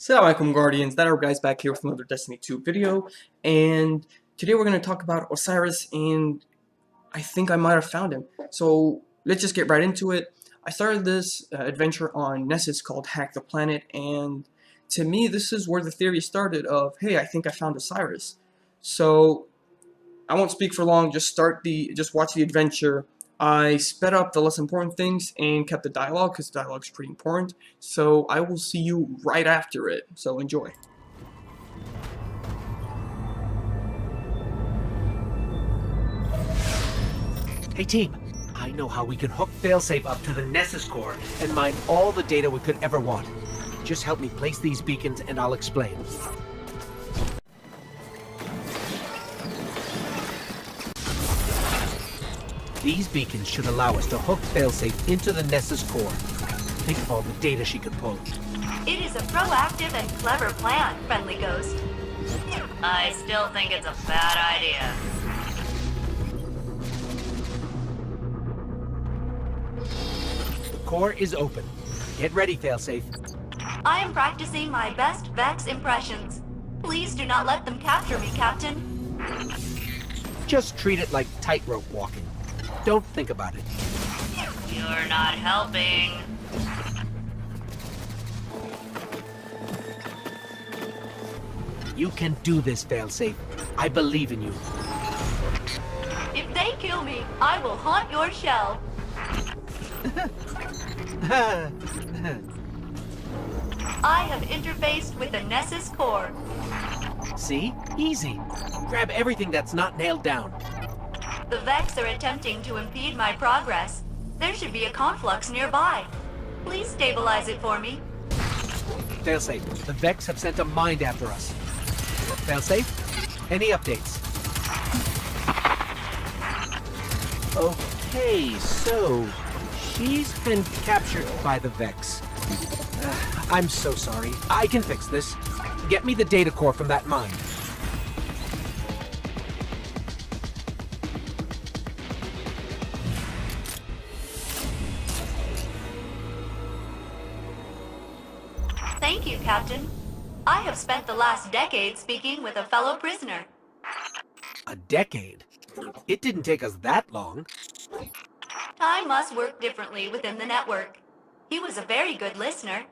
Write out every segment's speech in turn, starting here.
Assalamualaikum Guardians, that are guys back here with another Destiny 2 video, and today we're going to talk about Osiris, and I think I might have found him. So let's just get right into it. I started this adventure on Nessus called Hack the Planet, and to me this is where the theory started of, hey, I think I found Osiris. So I won't speak for long, just watch the adventure. I sped up the less important things and kept the dialogue because the dialogue is pretty important. So I will see you right after it. So enjoy. Hey team, I know how we can hook Failsafe up to the Nessus core and mine all the data we could ever want. Just help me place these beacons and I'll explain. These beacons should allow us to hook Failsafe into the Nessus core. Think of all the data she could pull. It is a proactive and clever plan, Friendly Ghost. I still think it's a bad idea. The core is open. Get ready, Failsafe. I am practicing my best Vex impressions. Please do not let them capture me, Captain. Just treat it like tightrope walking. Don't think about it. You're not helping. You can do this, Failsafe. I believe in you. If they kill me, I will haunt your shell. I have interfaced with the Nessus core. See? Easy. Grab everything that's not nailed down. The Vex are attempting to impede my progress. There should be a conflux nearby. Please stabilize it for me. Failsafe, the Vex have sent a mind after us. Failsafe, any updates? Okay, so she's been captured by the Vex. I'm so sorry. I can fix this. Get me the data core from that mine. Thank you, Captain. I have spent the last decade speaking with a fellow prisoner. A decade? It didn't take us that long. Time must work differently within the network. He was a very good listener.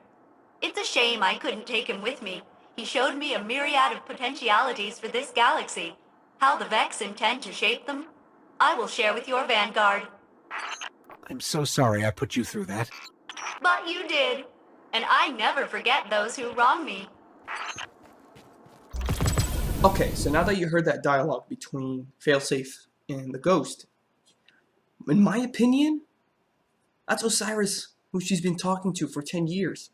It's a shame I couldn't take him with me. He showed me a myriad of potentialities for this galaxy. How the Vex intend to shape them, I will share with your vanguard. I'm so sorry I put you through that. But you did. And I never forget those who wrong me. Okay, so now that you heard that dialogue between Failsafe and the Ghost, in my opinion, that's Osiris, who she's been talking to for 10 years.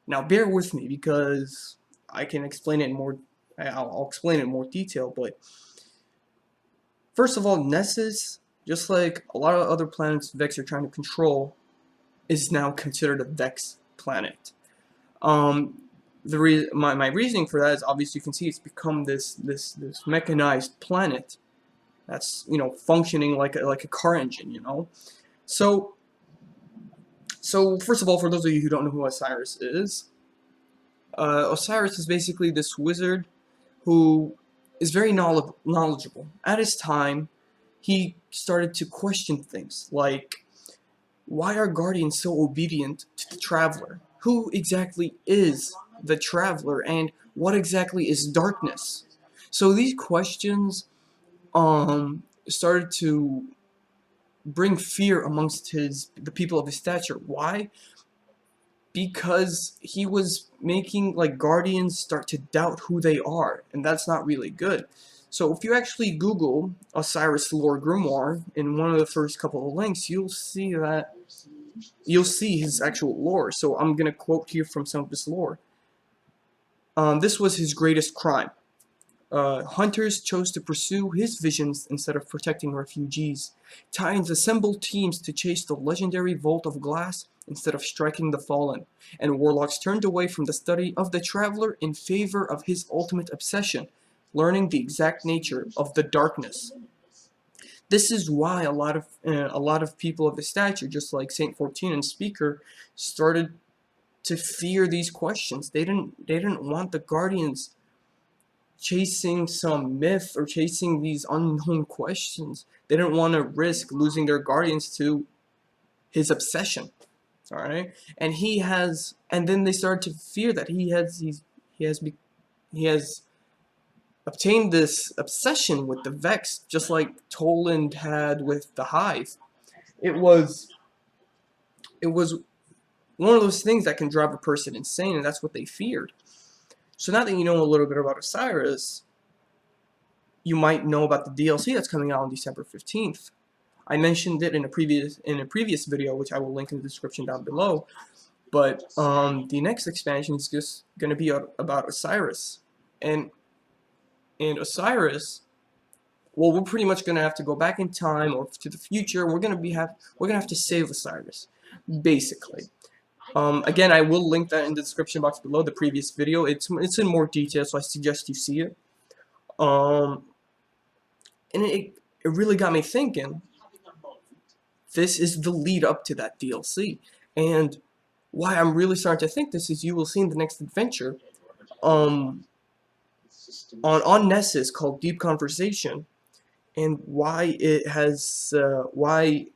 Now bear with me because I can explain it in more, I'll explain it in more detail, but first of all, Nessus, just like a lot of other planets Vex are trying to control, is now considered a Vex planet. My reasoning for that is, obviously you can see it's become this mechanized planet that's, you know, functioning like a car engine, you know. So first of all, for those of you who don't know who Osiris is basically this wizard who is very knowledgeable. At his time, he started to question things like, why are Guardians so obedient to the Traveler? Who exactly is the Traveler, and what exactly is darkness? So these questions started to bring fear amongst the people of his stature. Why? Because he was making like Guardians start to doubt who they are, and that's not really good. So if you actually Google Osiris Lore Grimoire in one of the first couple of links, you'll see his actual lore. So I'm gonna quote here from some of his lore. This was his greatest crime. Hunters chose to pursue his visions instead of protecting refugees. Titans assembled teams to chase the legendary Vault of Glass instead of striking the fallen. And warlocks turned away from the study of the Traveler in favor of his ultimate obsession, learning the exact nature of the darkness. This is why a lot of people of his stature, just like Saint 14 and Speaker, started to fear these questions. They didn't want the Guardians chasing some myth or chasing these unknown questions. They didn't want to risk losing their Guardians to his obsession. Alright? And then they started to fear that he has obtained this obsession with the Vex, just like Toland had with the Hive. It was one of those things that can drive a person insane, and that's what they feared. So now that you know a little bit about Osiris, you might know about the DLC that's coming out on December 15th. I mentioned it in a previous video, which I will link in the description down below. But the next expansion is just going to be about Osiris, and Osiris. Well, we're pretty much going to have to go back in time or to the future. We're going to have to save Osiris, basically. Again, I will link that in the description box below, the previous video. It's in more detail, so I suggest you see it. And it really got me thinking. This is the lead up to that DLC, and why I'm really starting to think this is you will see in the next adventure, on Nessus, called Deep Conversation, and why it has why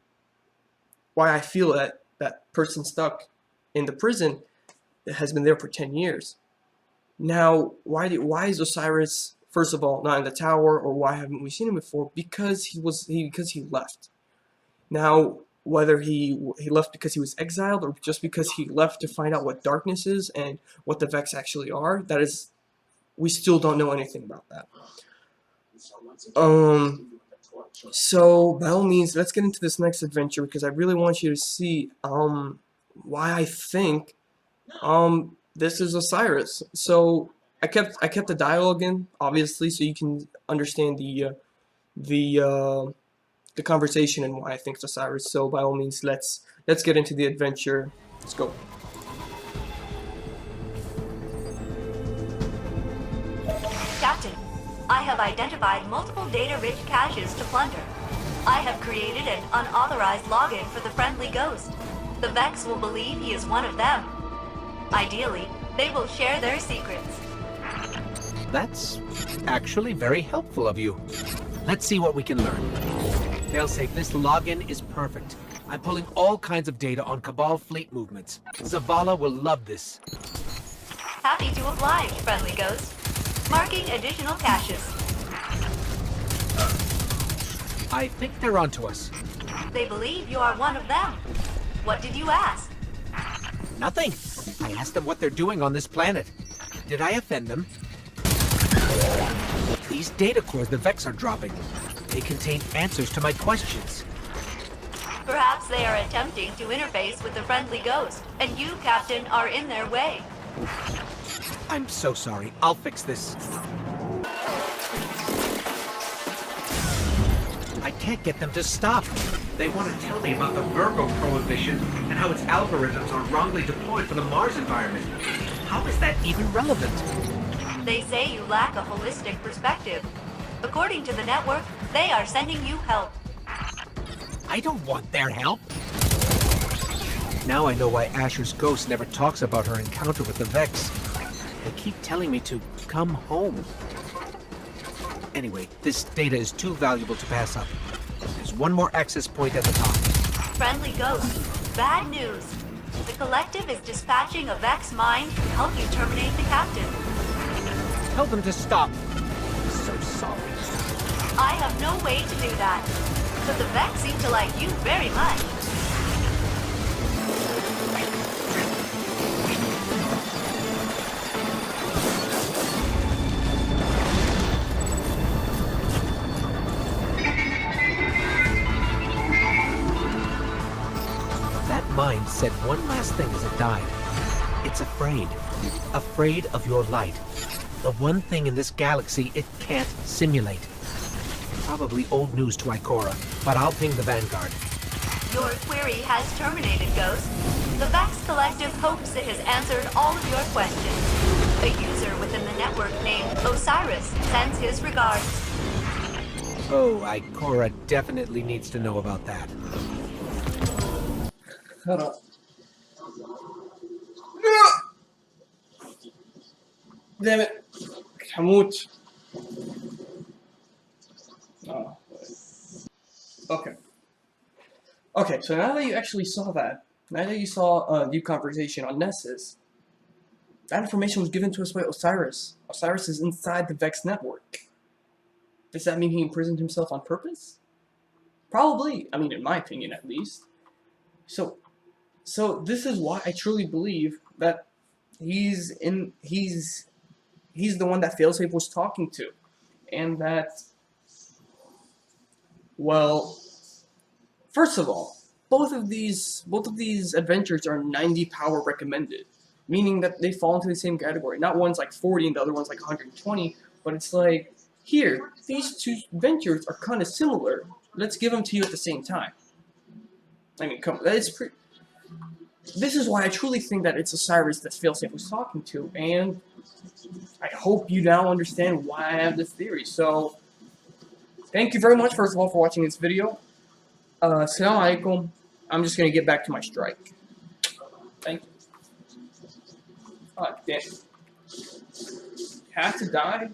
I feel that person stuck in the prison has been there for 10 years. Now, why is Osiris, first of all, not in the tower, or why haven't we seen him before? Because he left. Now, whether he left because he was exiled or just because he left to find out what darkness is and what the Vex actually are, we still don't know anything about that. So by all means, let's get into this next adventure, because I really want you to see why I think this is Osiris. So I kept the dialogue in, obviously, so you can understand the conversation and why I think it's Osiris. So by all means, let's get into the adventure. Let's go. Captain, I have identified multiple data-rich caches to plunder. I have created an unauthorized login for the friendly ghost. The Vex will believe he is one of them. Ideally, they will share their secrets. That's actually very helpful of you. Let's see what we can learn. Failsafe, this login is perfect. I'm pulling all kinds of data on Cabal fleet movements. Zavala will love this. Happy to oblige, friendly ghost. Marking additional caches. I think they're onto us. They believe you are one of them. What did you ask? Nothing. I asked them what they're doing on this planet. Did I offend them? These data cores the Vex are dropping. They contain answers to my questions. Perhaps they are attempting to interface with the friendly ghost, and you, Captain, are in their way. I'm so sorry. I'll fix this. I can't get them to stop. They want to tell me about the Virgo prohibition and how its algorithms are wrongly deployed for the Mars environment. How is that even relevant? They say you lack a holistic perspective. According to the network, they are sending you help. I don't want their help. Now I know why Asher's ghost never talks about her encounter with the Vex. They keep telling me to come home. Anyway, this data is too valuable to pass up. There's one more access point at the top. Friendly ghost, bad news. The Collective is dispatching a Vex mine to help you terminate the Captain. Tell them to stop. I'm so sorry. I have no way to do that, but the Vex seem to like you very much. That mind said one last thing as it died. It's afraid. Afraid of your light. The one thing in this galaxy it can't simulate. Probably old news to Ikora, but I'll ping the Vanguard. Your query has terminated, Ghost. The Vex Collective hopes it has answered all of your questions. A user within the network named Osiris sends his regards. Oh, Ikora definitely needs to know about that. Hold up. Damn it. هموت. Oh, okay. Okay, so now that you actually saw that, now that you saw Deep Conversation on Nessus, that information was given to us by Osiris. Osiris is inside the Vex network. Does that mean he imprisoned himself on purpose? Probably. I mean, in my opinion, at least. So this is why I truly believe that he's the one that Failsafe was talking to, and that, well, first of all, both of these adventures are 90 power recommended, meaning that they fall into the same category. Not one's like 40 and the other one's like 120, but it's like, here, these two adventures are kind of similar. Let's give them to you at the same time. I mean, come on, it's pretty. This is why I truly think that it's Osiris that Failsafe was talking to, and I hope you now understand why I have this theory. So, thank you very much, first of all, for watching this video. Assalamu alaikum. I'm just going to get back to my strike. Thank you. Oh, damn. Have to die?